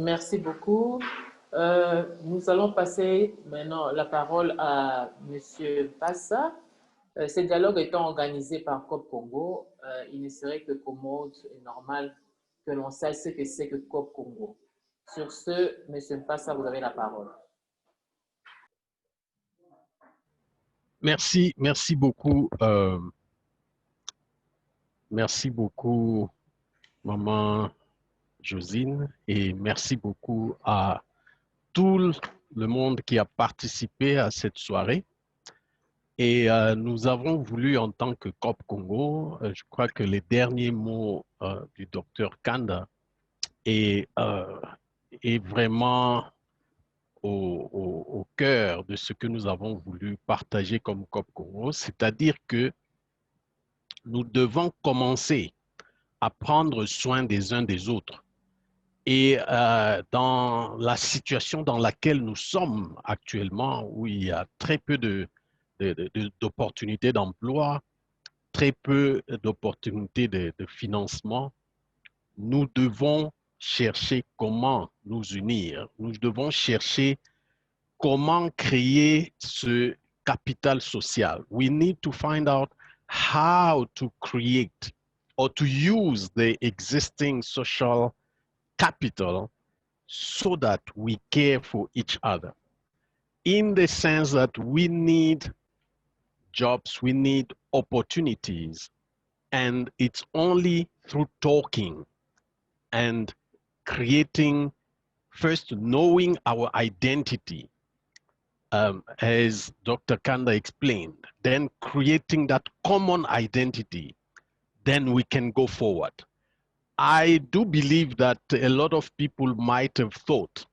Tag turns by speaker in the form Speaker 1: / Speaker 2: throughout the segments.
Speaker 1: Merci beaucoup. Nous allons passer maintenant la parole à M. Passa. Ce dialogue étant organisé par COP Congo, il ne serait que commode et normal que l'on sache ce que c'est que COP Congo. Sur ce, M. Passa, vous avez la parole.
Speaker 2: Merci beaucoup. Merci beaucoup, Maman Josine, et merci beaucoup à tout le monde qui a participé à cette soirée. Et nous avons voulu, en tant que COP Congo, je crois que les derniers mots du docteur Kanda est vraiment au cœur de ce que nous avons voulu partager comme COP Congo, c'est-à-dire que nous devons commencer à prendre soin des uns des autres. Et dans la situation dans laquelle nous sommes actuellement, où il y a très peu d'opportunités d'emploi, très peu d'opportunités de financement, nous devons chercher comment nous unir. Nous devons chercher comment créer ce capital social. We need to find out how to create or to use the existing social capital so that we care for each other. In the sense that we need jobs, we need opportunities, and it's only through talking and creating, first knowing our identity, as Dr. Kanda explained, then creating that common identity, then we can go forward. I do believe that a lot of people might have thought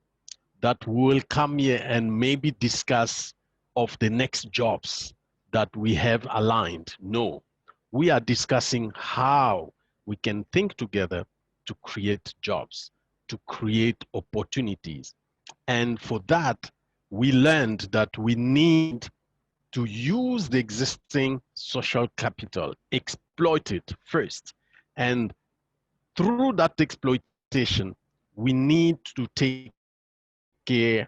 Speaker 2: that we'll come here and maybe discuss of the next jobs that we have aligned. No, we are discussing how we can think together to create jobs, to create opportunities. And for that, we learned that we need to use the existing social capital, exploit it first. And through that exploitation, we need to take care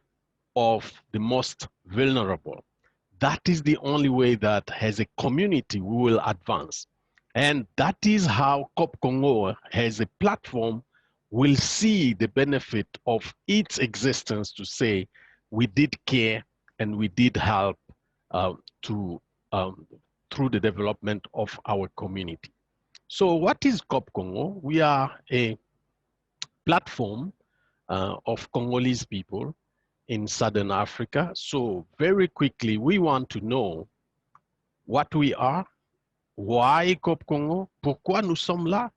Speaker 2: of the most vulnerable. That is the only way that as a community we will advance. And that is how COP Congo, as a platform, will see the benefit of its existence to say, we did care and we did help through the development of our community. So what is COP Congo? We are a platform of Congolese people in Southern Africa. So very quickly, we want to know what we are, why COP Congo, pourquoi nous sommes là,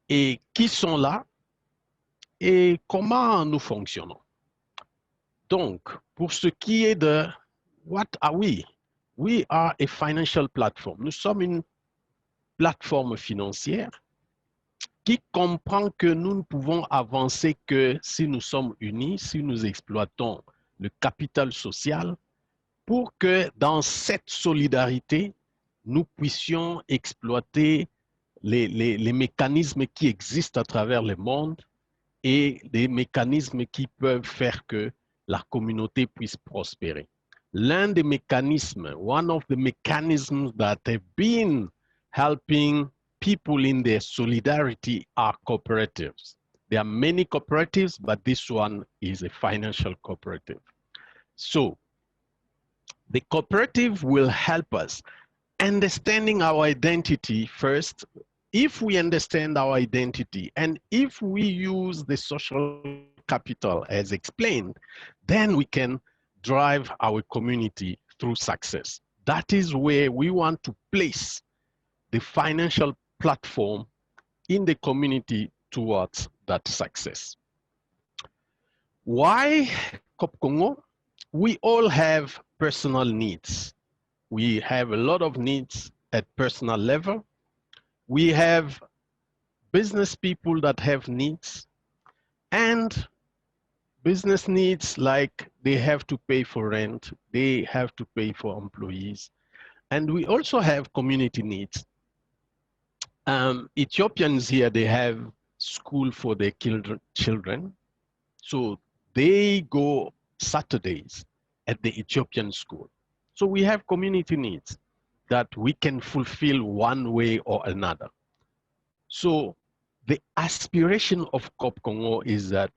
Speaker 2: et qui sont là, et comment nous fonctionnons. Donc, pour ce qui est de what are we are a financial platform. Nous sommes une plateforme financière qui comprend que nous ne pouvons avancer que si nous sommes unis, si nous exploitons le capital social, pour que dans cette solidarité, nous puissions exploiter les mécanismes qui existent à travers le monde et les mécanismes qui peuvent faire que la communauté puisse prospérer. L'un des mécanismes, one of the mechanisms that have been helping people in their solidarity are cooperatives. There are many cooperatives, but this one is a financial cooperative. So the cooperative will help us understanding our identity first. If we understand our identity and if we use the social capital as explained, then we can drive our community through success. That is where we want to place the financial platform in the community towards that success. Why COP Congo? We all have personal needs. We have a lot of needs at personal level. We have business people that have needs, and business needs like they have to pay for rent, they have to pay for employees, and we also have community needs. Ethiopians here, they have school for their children. So they go Saturdays at the Ethiopian school. So we have community needs that we can fulfill one way or another. So the aspiration of COP Congo is that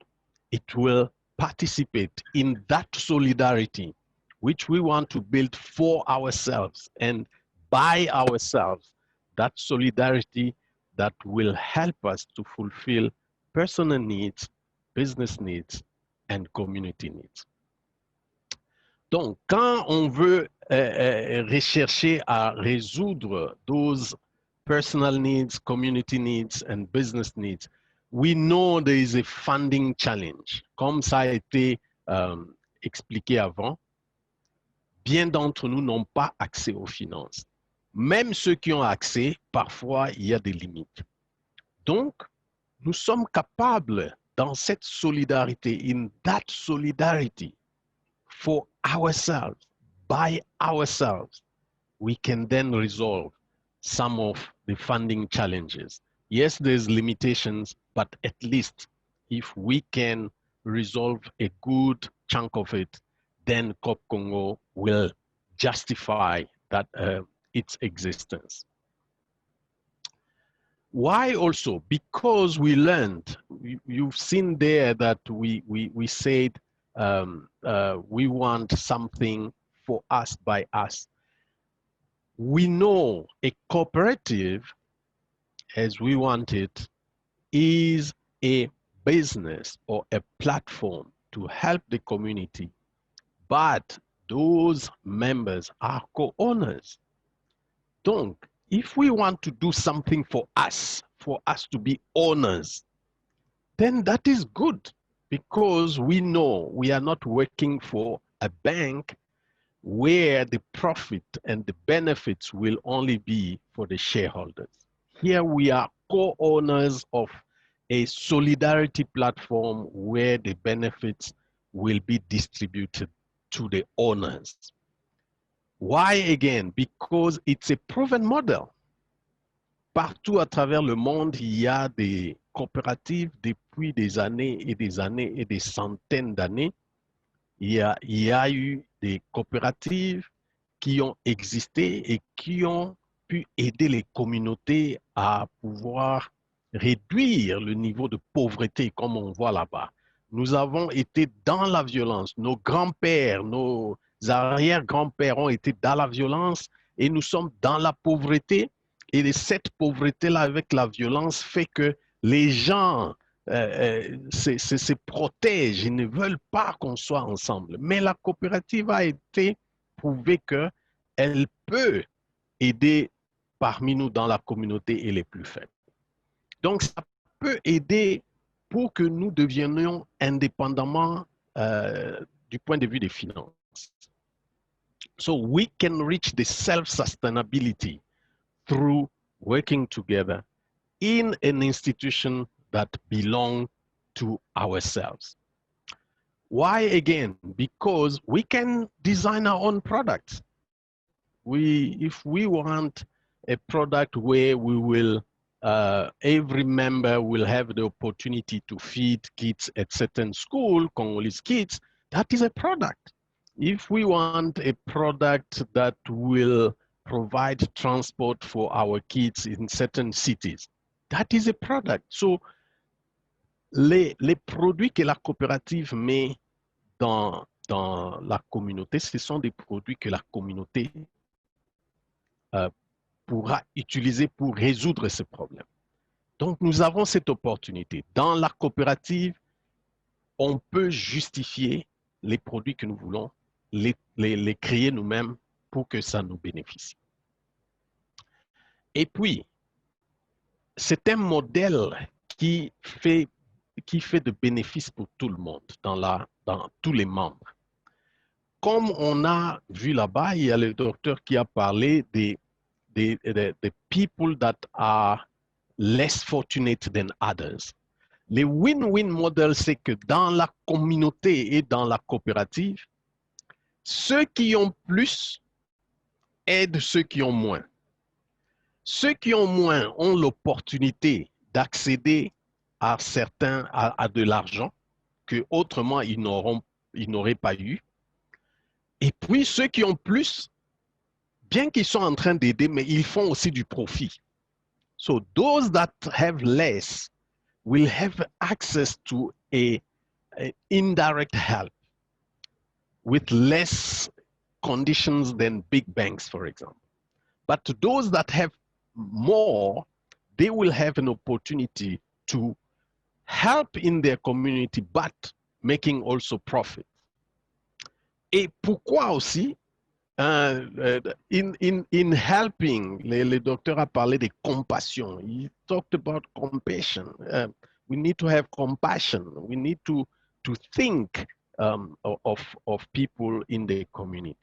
Speaker 2: it will participate in that solidarity which we want to build for ourselves and by ourselves, that solidarity that will help us to fulfill personal needs, business needs, and community needs. Donc, quand on veut rechercher à résoudre those personal needs, community needs, and business needs, we know there is a funding challenge. Comme ça a été expliqué avant, bien d'entre nous n'ont pas accès aux finances. Même ceux qui ont accès, parfois, il y a des limites. Donc, nous sommes capables, dans cette solidarité, in that solidarity, for ourselves, by ourselves, we can then resolve some of the funding challenges. Yes, there's limitations, but at least if we can resolve a good chunk of it, then COP Congo will justify that its existence. Why also? Because we learned, you've seen there that we said we want something for us by us. We know a cooperative, as we want it, is a business or a platform to help the community, but those members are co-owners. Donc, if we want to do something for us to be owners, then that is good because we know we are not working for a bank where the profit and the benefits will only be for the shareholders. Here we are co-owners of a solidarity platform where the benefits will be distributed to the owners. Why again? Because it's a proven model. Partout à travers le monde, il y a des coopératives depuis des années et des années et des centaines d'années. Il y a eu des coopératives qui ont existé et qui ont pu aider les communautés à pouvoir réduire le niveau de pauvreté comme on voit là-bas. Nous avons été dans la violence. Nos grands-pères, nos arrière-grands-pères ont été dans la violence et nous sommes dans la pauvreté. Et cette pauvreté-là avec la violence fait que les gens se protègent, ils ne veulent pas qu'on soit ensemble. Mais la coopérative a été prouvée qu'elle peut aider parmi nous dans la communauté et les plus faibles. Donc, ça peut aider pour que nous devenions indépendamment du point de vue des finances. So we can reach the self-sustainability through working together in an institution that belong to ourselves. Why again? Because we can design our own products. If we want a product where we will, every member will have the opportunity to feed kids at certain school, Congolese kids, that is a product. If we want a product that will provide transport for our kids in certain cities, that is a product. So, les produits que la coopérative met dans la communauté, ce sont des produits que la communauté pourra utiliser pour résoudre ce problème. Donc, nous avons cette opportunité. Dans la coopérative, on peut justifier les produits que nous voulons, les créer nous-mêmes pour que ça nous bénéficie. Et puis, c'est un modèle qui fait de bénéfices pour tout le monde, dans tous les membres. Comme on a vu là-bas, il y a le docteur qui a parlé des people that are less fortunate than others. Le win-win model, c'est que dans la communauté et dans la coopérative, ceux qui ont plus aident ceux qui ont moins. Ceux qui ont moins ont l'opportunité d'accéder à de l'argent que autrement ils n'auraient pas eu. Et puis ceux qui ont plus, bien qu'ils sont en train d'aider, mais ils font aussi du profit. So those that have less will have access to a indirect help with less conditions than big banks, for example. But to those that have more, they will have an opportunity to help in their community, but making also profit. Et pourquoi aussi, in helping, le docteur a parlé de compassion. He talked about compassion. We need to have compassion. We need to think of people in the community.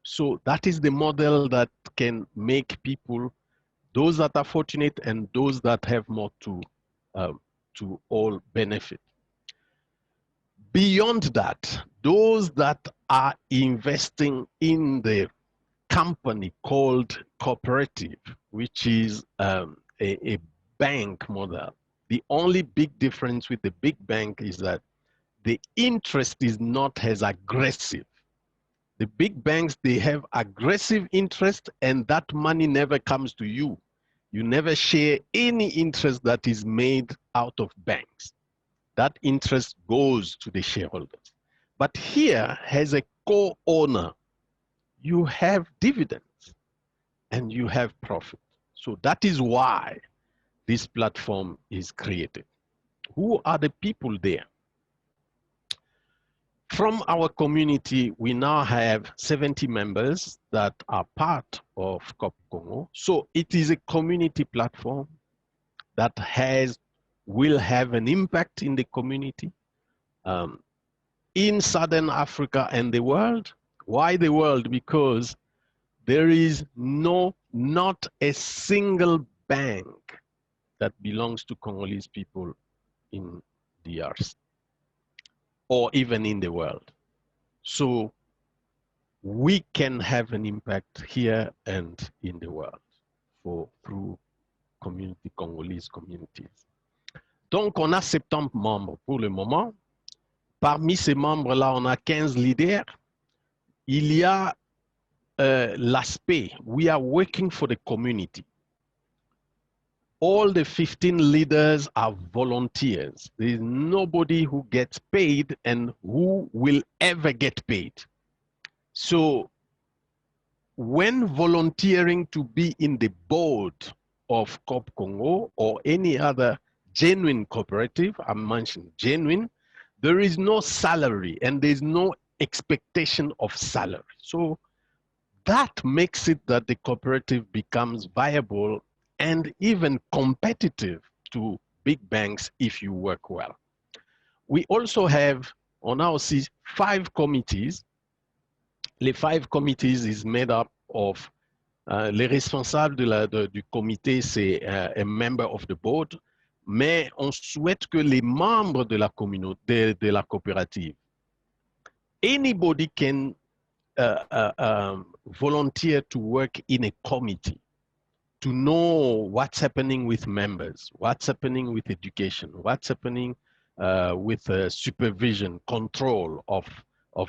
Speaker 2: So that is the model that can make people, those that are fortunate and those that have more to all benefit. Beyond that, those that are investing in the company called cooperative, which is a bank model. The only big difference with the big bank is that the interest is not as aggressive. The big banks, they have aggressive interest and that money never comes to you. You never share any interest that is made out of banks. That interest goes to the shareholders. But here, as a co-owner, you have dividends and you have profit. So that is why this platform is created. Who are the people there? From our community, we now have 70 members that are part of COP Congo. So it is a community platform that will have an impact in the community, in Southern Africa and the world. Why the world? Because there is not a single bank that belongs to Congolese people in DRC or even in the world. So we can have an impact here and in the world through Congolese communities. Donc, on a 70 membres pour le moment. Parmi ces membres-là, on a 15 leaders. Il y a l'aspect, we are working for the community. All the 15 leaders are volunteers. There is nobody who gets paid and who will ever get paid. So when volunteering to be in the board of COP Congo or any other genuine cooperative, I mentioned genuine, there is no salary and there's no expectation of salary. So that makes it that the cooperative becomes viable and even competitive to big banks if you work well. We also have on our 5 committees. Les 5 committees is made up of les responsables du comité, c'est a member of the board, mais on souhaite que les membres de la communauté, de la coopérative, anybody can volunteer to work in a committee to know what's happening with members, what's happening with education, what's happening with supervision, control of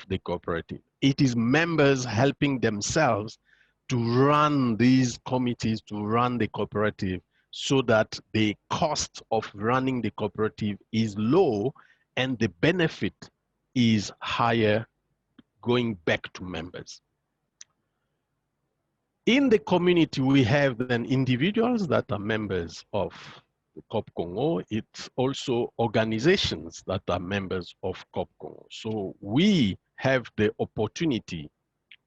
Speaker 2: the cooperative. It is members helping themselves to run these committees, to run the cooperative, so that the cost of running the cooperative is low and the benefit is higher going back to members. In the community, we have then individuals that are members of the COP Congo. It's also organizations that are members of COP Congo. So we have the opportunity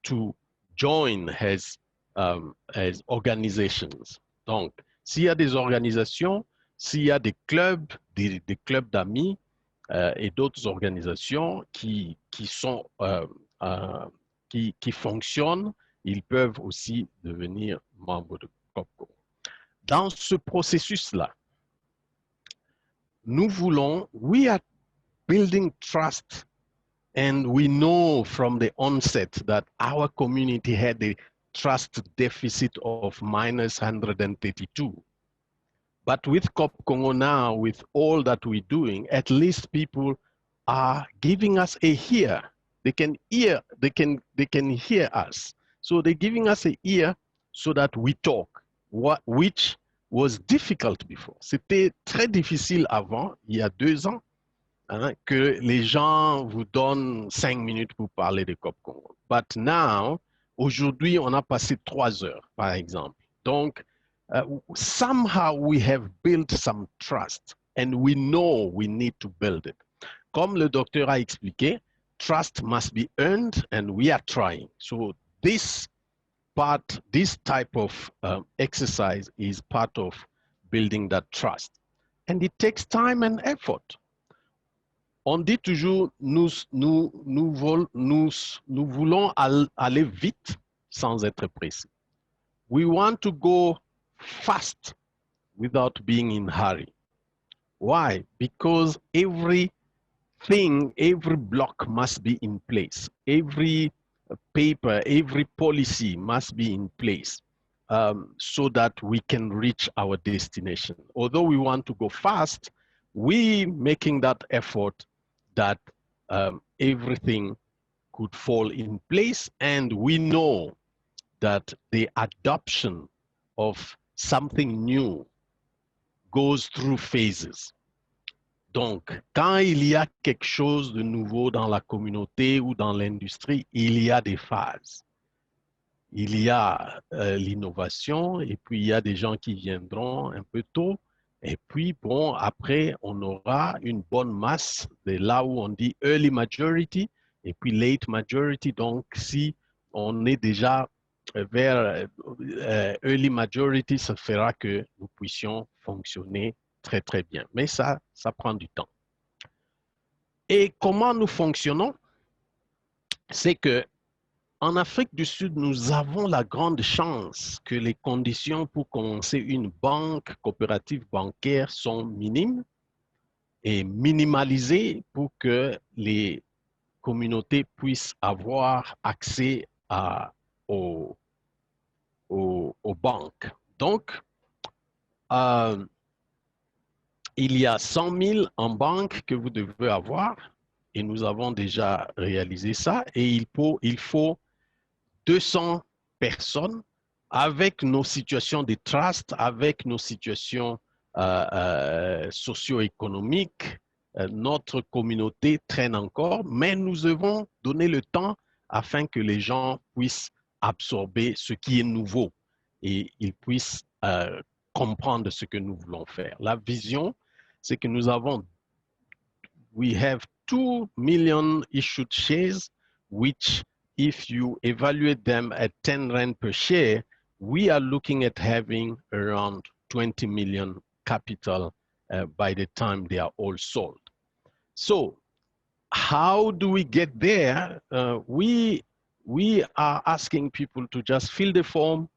Speaker 2: to join as organizations. Donc, s'il y a des organisations, s'il y a des clubs d'amis et d'autres organisations qui fonctionnent, ils peuvent aussi devenir membres de COP Congo. Dans ce processus-là, nous voulons, we are building trust, and we know from the onset that our community had a trust deficit of minus 132. But with COP Congo now, with all that we're doing, at least people are giving us a ear. They can hear us. So they're giving us a ear so that we talk, which was difficult before. C'était très difficile avant, il y a 2 ans, hein, que les gens vous donnent 5 minutes pour parler de COP Congo. But now, aujourd'hui, on a passé 3 heures, par exemple. Donc, somehow we have built some trust and we know we need to build it. Comme le docteur a expliqué, trust must be earned and we are trying. So this type of exercise is part of building that trust. And it takes time and effort. On dit toujours, nous voulons aller vite sans être précis. We want to go fast without being in hurry. Why? Because every block must be in place. Every paper, every policy must be in place so that we can reach our destination. Although we want to go fast, we making that effort that everything could fall in place, and we know that the adoption of something new goes through phases. Donc, quand il y a quelque chose de nouveau dans la communauté ou dans l'industrie, il y a des phases. Il y a l'innovation, et puis il y a des gens qui viendront un peu tôt, et puis bon, après, on aura une bonne masse de là où on dit early majority, et puis late majority. Donc, si on est déjà vers early majority, ça fera que nous puissions fonctionner très, très bien. Mais ça prend du temps. Et comment nous fonctionnons? C'est que en Afrique du Sud, nous avons la grande chance que les conditions pour commencer une banque coopérative bancaire sont minimes et minimalisées pour que les communautés puissent avoir accès aux banques. Donc, il y a 100 000 en banque que vous devez avoir et nous avons déjà réalisé ça et il faut 200 personnes avec nos situations de trust, avec nos situations socio-économiques. Notre communauté traîne encore, mais nous devons donner le temps afin que les gens puissent absorber ce qui est nouveau et ils puissent comprendre ce que nous voulons faire. La vision, c'est que we have 2 million issued shares, which if you evaluate them at 10 Rand per share, we are looking at having around 20 million capital by the time they are all sold. So how do we get there? We are asking people to just fill the form,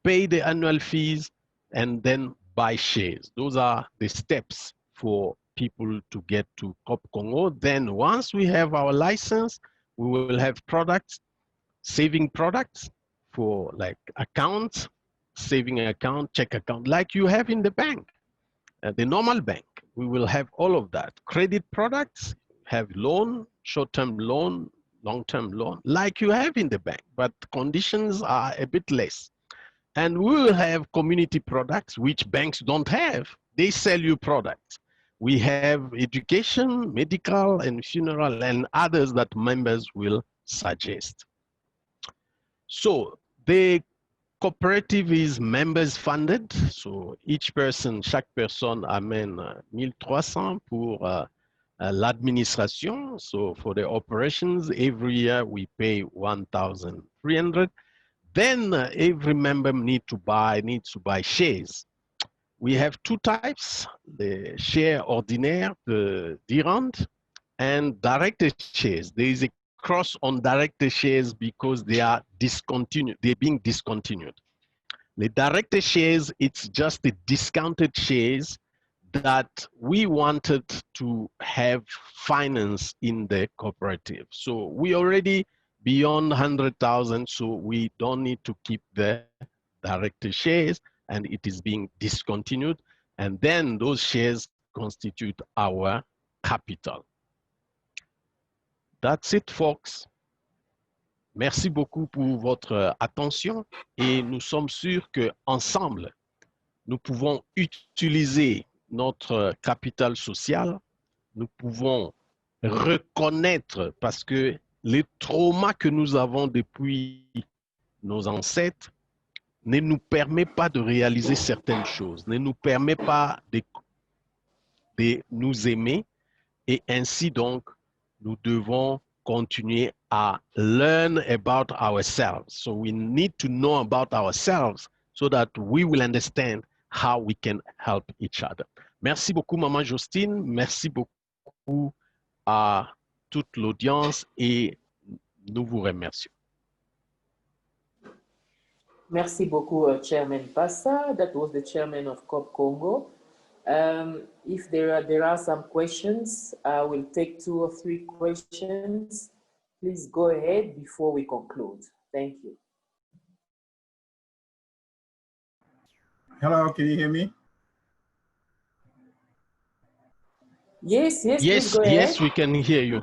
Speaker 2: pay the annual fees, and then buy shares. Those are the steps for people to get to COP Congo. Then once we have our license, we will have products, saving products for like accounts, saving account, check account, like you have in the bank, the normal bank. We will have all of that. Credit products, have loan, short-term loan, long-term loan, like you have in the bank, but conditions are a bit less. And we will have community products, which banks don't have. They sell you products. We have education, medical, and funeral, and others that members will suggest. So the cooperative is members funded. So each person, chaque personne amène 1,300 pour l'administration. So for the operations, every year we pay 1,300. Then every member needs to buy shares. We have 2 types, the share ordinaire, the D-Rand, and directed shares. There is a cross on directed shares because they are discontinued, they're being discontinued. The directed shares, it's just the discounted shares that we wanted to have finance in the cooperative. So we already beyond 100,000, so we don't need to keep the directed shares, and it is being discontinued. And then those shares constitute our capital. That's it, folks. Merci beaucoup pour votre attention et nous sommes sûrs qu'ensemble, nous pouvons utiliser notre capital social, nous pouvons reconnaître, parce que les traumas que nous avons depuis nos ancêtres ne nous permet pas de réaliser certaines choses, ne nous permet pas de nous aimer, et ainsi donc, nous devons continuer à learn about ourselves. So we need to know about ourselves so that we will understand how we can help each other. Merci beaucoup, Maman Justine. Merci beaucoup à toute l'audience et nous vous remercions.
Speaker 1: Merci beaucoup, Chairman Passa. That was the chairman of COP Congo. If there are some questions, I will take 2 or 3 questions. Please go ahead before we conclude. Thank you.
Speaker 3: Hello, can you hear me?
Speaker 1: Yes, please go ahead.
Speaker 2: Yes, we can hear you.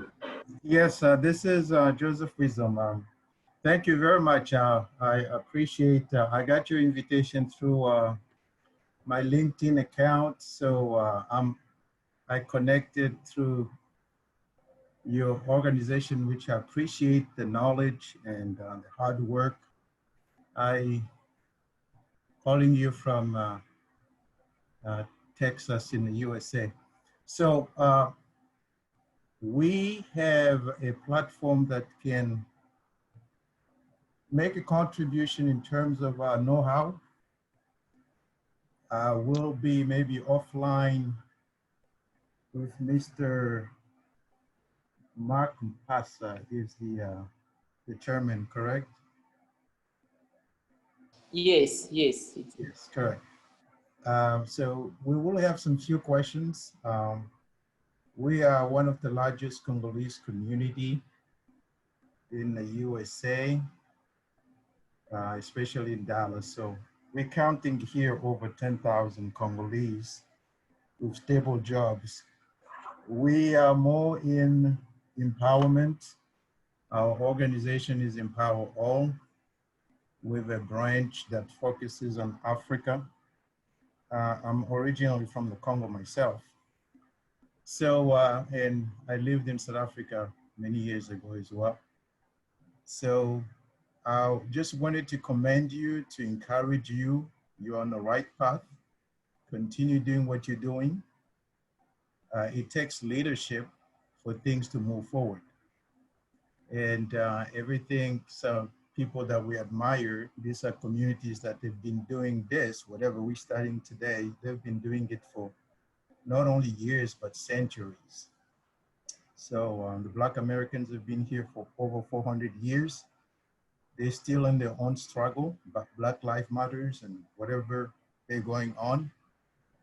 Speaker 3: Yes, this is Joseph Wisdom. Thank you very much. I appreciate, I got your invitation through my LinkedIn account. So I connected through your organization, which I appreciate the knowledge and the hard work. I calling you from Texas in the USA. So we have a platform that can make a contribution in terms of know-how. We'll be maybe offline with Mr. Mark Mpasa, is the chairman, correct?
Speaker 1: Yes.
Speaker 3: Yes, correct. So we will have some few questions. We are one of the largest Congolese community in the USA, especially in Dallas. So we're counting here over 10,000 Congolese with stable jobs. We are more in empowerment. Our organization is Empower All, with a branch that focuses on Africa. I'm originally from the Congo myself. So, and I lived in South Africa many years ago as well. So I just wanted to commend you, to encourage you. You're on the right path. Continue doing what you're doing. It takes leadership for things to move forward. And everything, so people that we admire, these are communities that they've been doing this, whatever we're starting today, they've been doing it for not only years, but centuries. So the Black Americans have been here for over 400 years. They're still in their own struggle, but Black Lives Matters and whatever they're going on.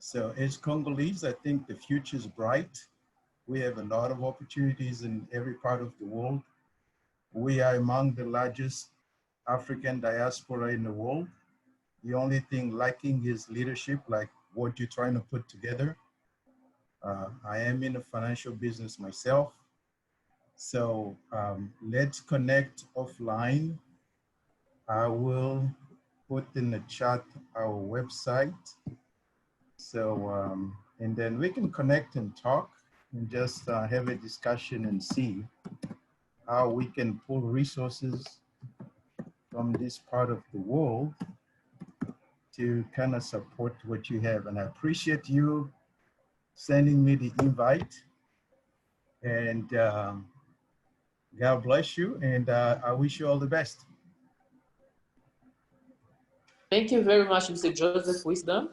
Speaker 3: So as Congolese, I think the future is bright. We have a lot of opportunities in every part of the world. We are among the largest African diaspora in the world. The only thing lacking is leadership, like what you're trying to put together. I am in the financial business myself. So let's connect offline. I will put in the chat our website. So, and then we can connect and talk and just have a discussion and see how we can pull resources from this part of the world to kind of support what you have. And I appreciate you sending me the invite, and God bless you, and I wish you all the best.
Speaker 1: Thank you very much, Mr. Joseph Wisdom.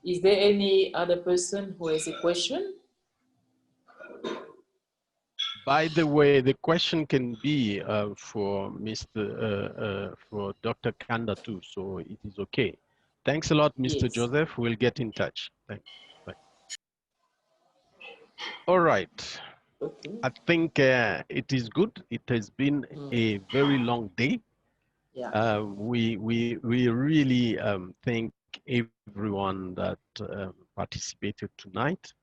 Speaker 1: Is there any other person who has a question?
Speaker 2: By the way, the question can be for for Dr. Kanda too, so it is okay. Thanks a lot, Mr.
Speaker 1: Yes.
Speaker 2: Joseph. We'll get in touch. Thanks. Bye. All right.
Speaker 1: Okay.
Speaker 2: I think it is good. It has been a very long day.
Speaker 1: Yeah.
Speaker 2: We really thank everyone that participated tonight.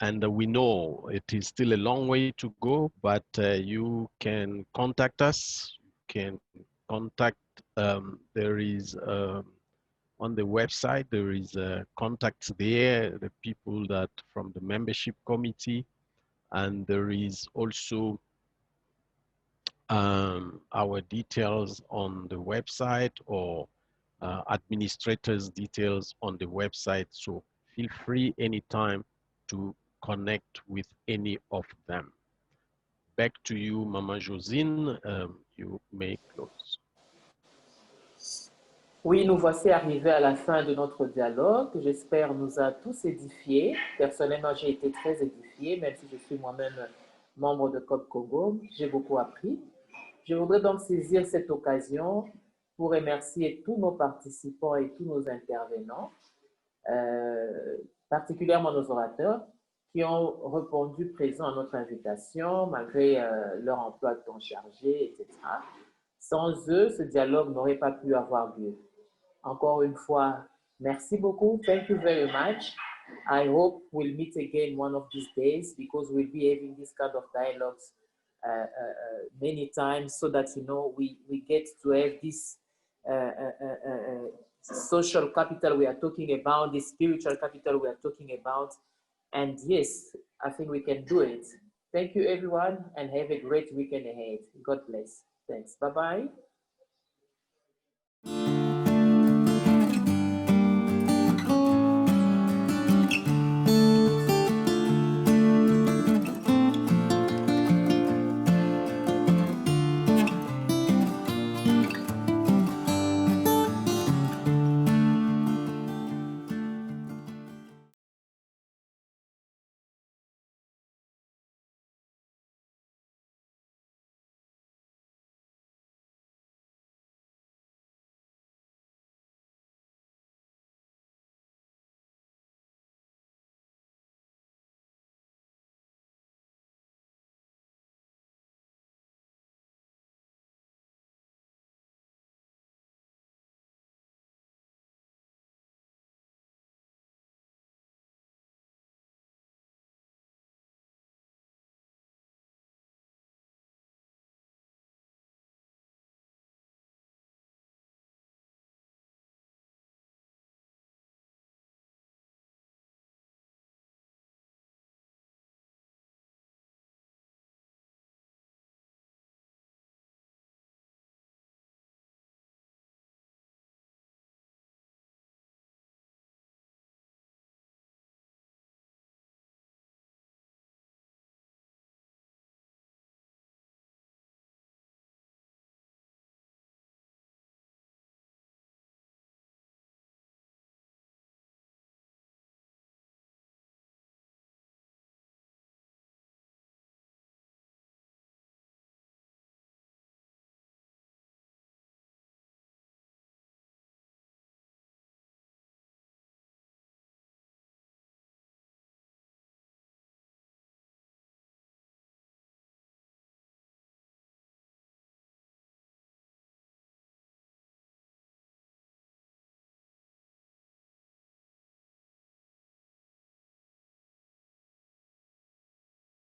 Speaker 2: And we know it is still a long way to go, but you can contact us. You can contact, there is on the website, there is contacts there, the people that from the membership committee, and there is also our details on the website, or administrators' details on the website. So feel free anytime to connect with any of them. Back to you, Mama Josine, you may close.
Speaker 1: Oui, nous voici arrivés à la fin de notre dialogue. J'espère nous a tous édifiés. Personnellement, j'ai été très édifiée, même si je suis moi-même membre de COP Congo. J'ai beaucoup appris. Je voudrais donc saisir cette occasion pour remercier tous nos participants et tous nos intervenants, particulièrement nos orateurs, qui ont répondu présents à notre invitation, malgré leur emploi de temps chargé, etc. Sans eux, ce dialogue n'aurait pas pu avoir lieu. Encore une fois, merci beaucoup. Thank you very much. I hope we'll meet again one of these days, because we'll be having this kind of dialogues many times, so that, you know, we get to have this social capital we are talking about, this spiritual capital we are talking about. And yes, I think we can do it. Thank you, everyone, and have a great weekend ahead. God bless. Thanks. Bye-bye.